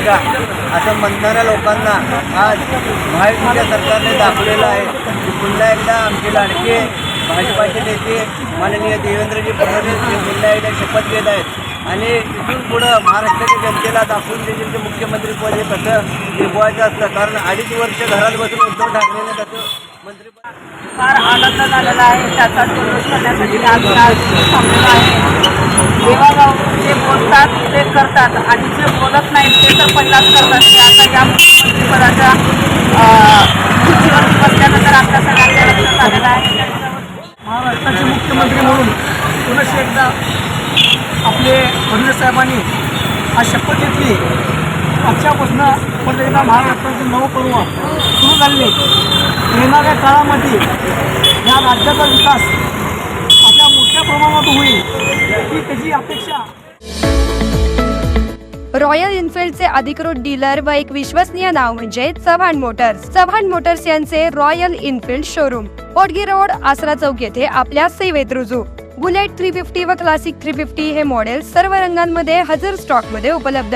का असं म्हणणाऱ्या लोकांना आज महायुतीच्या सरकारने दाखवलेलं आहे की पुन्हा एकदा आमचे लाडके भाजपाचे नेते माननीय देवेंद्रजी फडणवीस हे पुन्हा एकदा शपथ घेत आहेत आणि इथून पुढं महाराष्ट्राच्या जनतेला दाखवून देतील की मुख्यमंत्रीपद हे कसं निभवायचं असतं. कारण 2.5 वर्ष घरात बसून उद्धव ठाकरेने त्याचं मंत्रिपद फार आनंद झालेला आहे. त्याचा जल्लोष करण्यासाठी आज थांबलेला आहे. देवाभाऊ जे बोलतात ते करतात आणि जे बोलत नाहीत ते तर पहिलाच करतात. ते आता या मुख्यमंत्रीपदाच्या खुर्चीवरती बसल्यानंतर आपल्या सगळ्यांच्या लक्षात आलेलं आहे. महाराष्ट्राचे मुख्यमंत्री म्हणून पुनश्च एकदा आपले फडणवीस साहेबांनी आज शपथ घेतली. आजच्यापासून परत एकदा महाराष्ट्राचे नवपर्व सुरू झाले. येणाऱ्या काळामध्ये या राज्याचा विकास अशा मोठ्या प्रमाणात होईल ही त्याची अपेक्षा. रॉयल एनफिल्डचे अधिकृत डीलर व एक विश्वसनीय नाव म्हणजे चव्हाण मोटर्स. चव्हाण मोटर्स यांचे रॉयल एनफिल्ड शोरूम ओटगी रोड, आसरा चौक येथे आपल्या सेवेत रुजू. बुलेट 350 व क्लासिक 350 हे मॉडेल सर्व रंगांमध्ये हजर स्टॉक मध्ये उपलब्ध.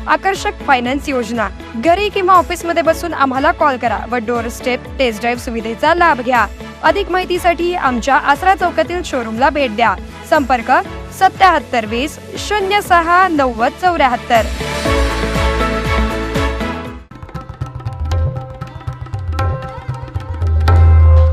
आकर्षक फायनान्स योजना. घरी किंवा ऑफिस मध्ये बसून आम्हाला कॉल करा व डोअर स्टेप टेस्ट ड्राईव्ह सुविधेचा लाभ घ्या. अधिक माहितीसाठी आमच्या आसरा चौकातील शोरूमला भेट द्या. संपर्क 7720 06 90 74.